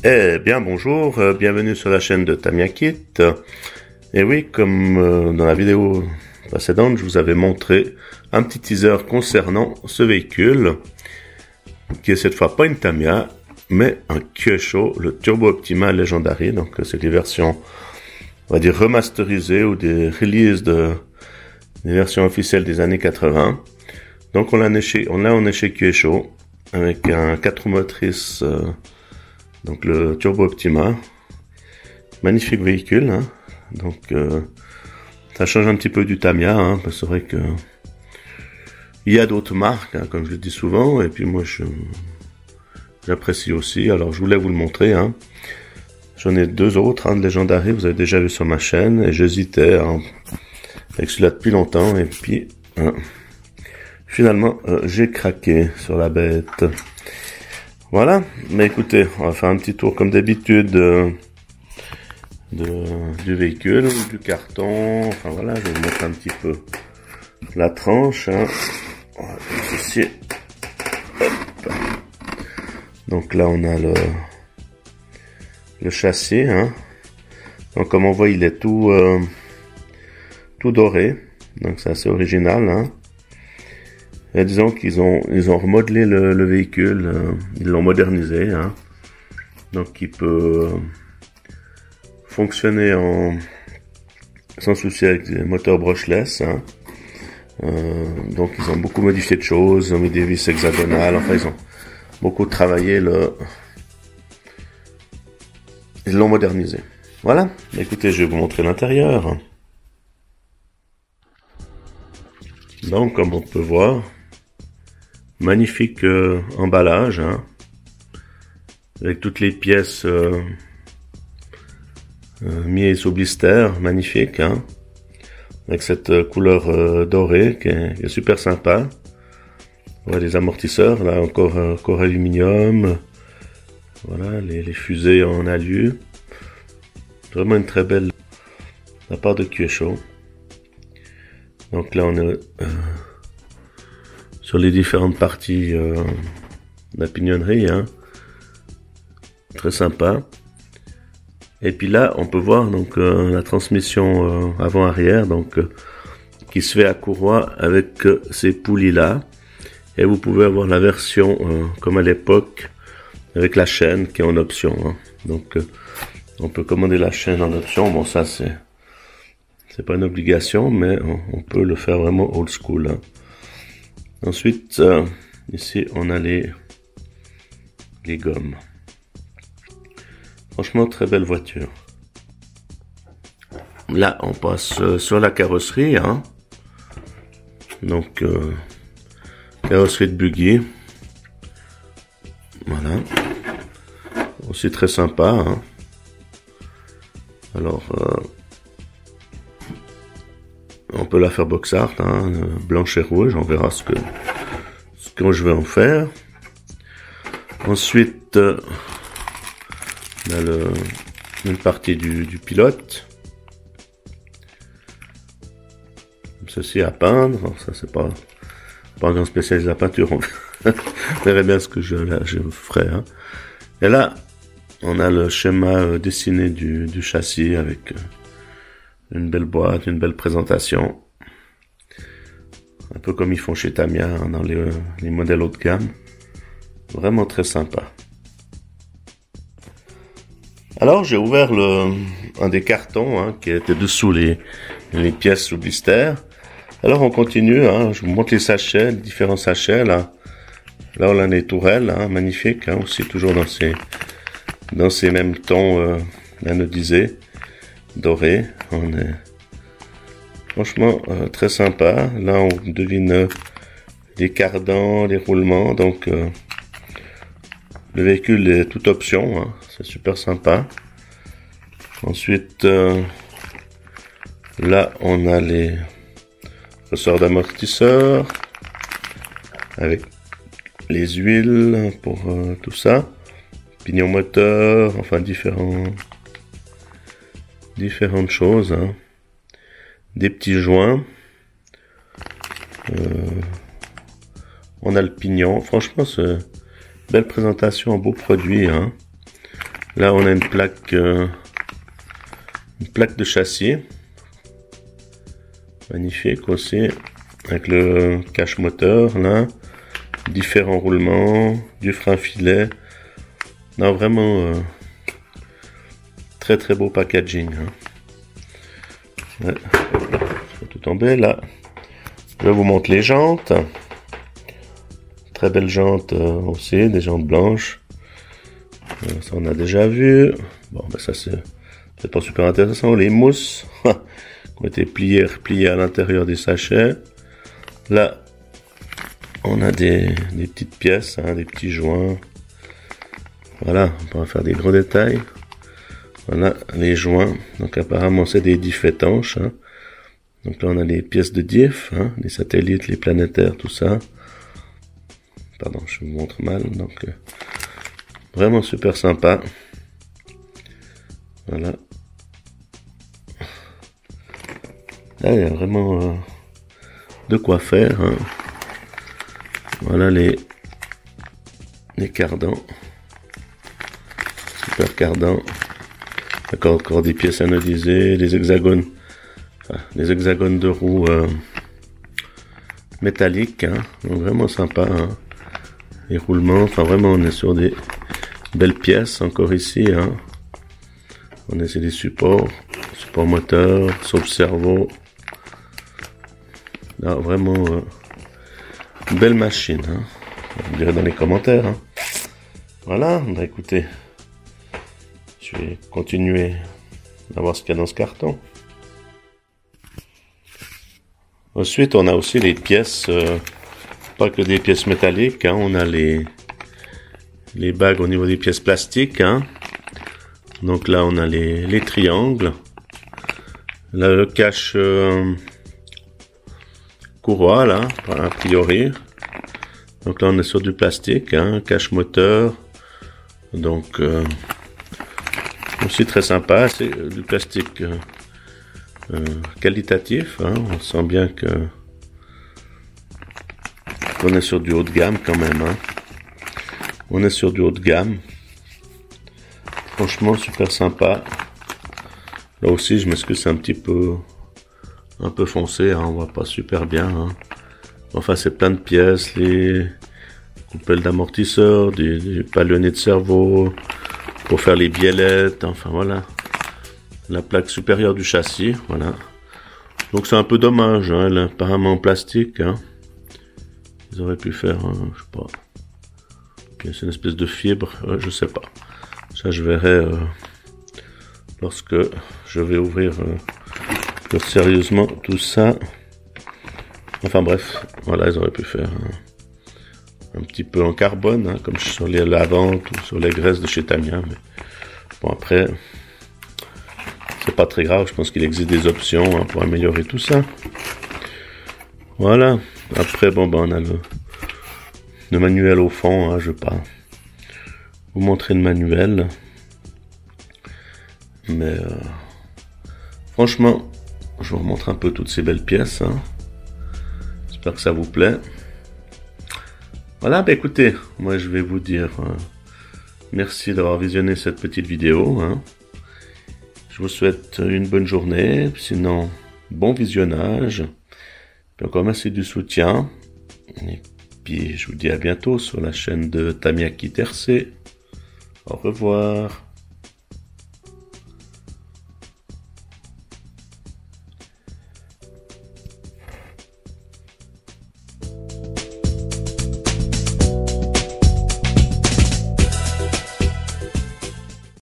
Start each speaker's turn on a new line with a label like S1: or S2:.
S1: Eh bien bonjour, bienvenue sur la chaîne de Tamiya Kit. Et oui, comme dans la vidéo précédente, je vous avais montré un petit teaser concernant ce véhicule, qui est cette fois pas une Tamiya, mais un Kyosho, le Turbo Optima Legendary. Donc c'est des versions, on va dire, remasterisées ou des releases des versions officielles des années 80. Donc on est chez Kyosho, avec un 4 roues motrices, donc le Turbo Optima, magnifique véhicule, hein. Donc ça change un petit peu du Tamiya, hein, parce que c'est vrai que il y a d'autres marques, hein, comme je le dis souvent, et puis moi j'apprécie aussi. Alors je voulais vous le montrer, hein. J'en ai deux autres, de Legendary, vous avez déjà vu sur ma chaîne, et j'hésitais avec celui-là depuis longtemps, et puis finalement j'ai craqué sur la bête. Voilà, mais écoutez, on va faire un petit tour comme d'habitude du véhicule, du carton. Enfin voilà, je vais vous mettre un petit peu la tranche, hein. On va faire ceci. Hop. Donc là on a le châssis, hein. Donc comme on voit, il est tout doré, donc c'est assez original, hein. Et disons qu'ils ont remodelé le véhicule, ils l'ont modernisé, hein. Donc il peut fonctionner sans souci avec des moteurs brushless, hein. Donc ils ont beaucoup modifié de choses, ils ont mis des vis hexagonales, enfin ils ont beaucoup travaillé ils l'ont modernisé. Voilà, écoutez, je vais vous montrer l'intérieur. Donc comme on peut voir, magnifique emballage, hein, avec toutes les pièces mises au blister, magnifique, hein, avec cette couleur dorée qui est super sympa. On voit les amortisseurs, là encore aluminium, voilà, les fusées en alu, vraiment une très belle de la part de Kyosho. Donc là on est sur les différentes parties de la pignonnerie, hein. Très sympa. Et puis là on peut voir donc la transmission avant-arrière, donc qui se fait à courroie avec ces poulies là. Et vous pouvez avoir la version comme à l'époque avec la chaîne qui est en option, hein. Donc on peut commander la chaîne en option. Bon, ça c'est pas une obligation, mais on peut le faire vraiment old school, hein. Ensuite, ici, on a les gommes. Franchement, très belle voiture. Là, on passe sur la carrosserie, hein. Donc, carrosserie de buggy. Voilà. Aussi très sympa, hein. Alors, on peut la faire box art, hein, blanche et rouge. On verra ce que je vais en faire. Ensuite, on a une partie du pilote. Ceci à peindre. Alors, ça c'est pas un grand spécialiste de la peinture. On verrait bien ce que je ferai, hein. Et là, on a le schéma dessiné du châssis avec une belle boîte, une belle présentation. Un peu comme ils font chez Tamiya, hein, dans les modèles haut de gamme. Vraiment très sympa. Alors j'ai ouvert un des cartons, hein, qui était dessous les pièces sous blister. Alors on continue, hein, je vous montre les sachets, les différents sachets là. Là on a les tourelles, hein, magnifiques, hein, aussi toujours dans ces mêmes tons anodisés, dorés. On est franchement très sympa. Là on devine les cardans, les roulements, donc le véhicule est toute option, hein, c'est super sympa. Ensuite là on a les ressorts d'amortisseurs avec les huiles pour tout ça, pignon moteur, enfin différentes choses, hein. Des petits joints, on a le pignon. Franchement, c'est belle présentation, un beau produit, hein. Là, on a une plaque de châssis. Magnifique aussi. Avec le cache moteur, là. Différents roulements. Du frein filet. Non, vraiment... très très beau packaging. Hein. Ouais. Ça va tout tomber, là. Je vous montre les jantes. Très belles jantes aussi, des jantes blanches. Ça on a déjà vu. Bon, ben ça c'est pas super intéressant. Les mousses qui ont été pliées, repliées à l'intérieur des sachets. Là, on a des petites pièces, hein, des petits joints. Voilà, on pourra faire des gros détails. Voilà les joints. Donc apparemment c'est des diffs étanches. Hein. Donc là on a les pièces de diff, hein, les satellites, les planétaires, tout ça. Pardon, je vous montre mal. Donc vraiment super sympa. Voilà. Là il y a vraiment de quoi faire. Hein. Voilà les cardans. Super cardans. D'accord, encore des pièces anodisées, des hexagones. Les hexagones de roues métalliques, hein, donc vraiment sympa. Hein. Les roulements, enfin vraiment on est sur des belles pièces encore ici. Hein. On a des supports moteur, sauve cerveau. Là, vraiment une belle machine. Hein. Vous me direz dans les commentaires. Hein. Voilà, bah écoutez, je vais continuer à voir ce qu'il y a dans ce carton. Ensuite, on a aussi les pièces, pas que des pièces métalliques, hein, on a les bagues au niveau des pièces plastiques. Hein. Donc là, on a les triangles. Là, le cache courroie, là, a priori. Donc là, on est sur du plastique, hein, cache moteur. Donc, aussi très sympa, c'est du plastique qualitatif, hein. On sent bien que on est sur du haut de gamme quand même. Hein. On est sur du haut de gamme. Franchement super sympa. Là aussi je m'excuse, c'est un peu foncé, hein. On voit pas super bien. Hein. Enfin c'est plein de pièces, les coupelles d'amortisseurs, des palonnets de cerveau pour faire les biellettes. Enfin voilà. La plaque supérieure du châssis, voilà. Donc c'est un peu dommage, hein, elle est apparemment en plastique. Hein. Ils auraient pu faire, je sais pas. C'est une espèce de fibre, je sais pas. Ça je verrai lorsque je vais ouvrir plus sérieusement tout ça. Enfin bref, voilà, ils auraient pu faire un petit peu en carbone, hein, comme sur les lavantes ou sur les graisses de chez Tamiya. Mais bon après. C'est pas très grave, je pense qu'il existe des options hein, pour améliorer tout ça. Voilà. Après, bon, ben, on a le manuel au fond. Hein, je vais pas vous montrer le manuel. Mais franchement, je vous remontre un peu toutes ces belles pièces. Hein. J'espère que ça vous plaît. Voilà, ben écoutez, moi je vais vous dire merci d'avoir visionné cette petite vidéo. Hein. Je vous souhaite une bonne journée, sinon bon visionnage. Puis encore merci du soutien. Et puis je vous dis à bientôt sur la chaîne de Tamiya Kit RC. Au revoir.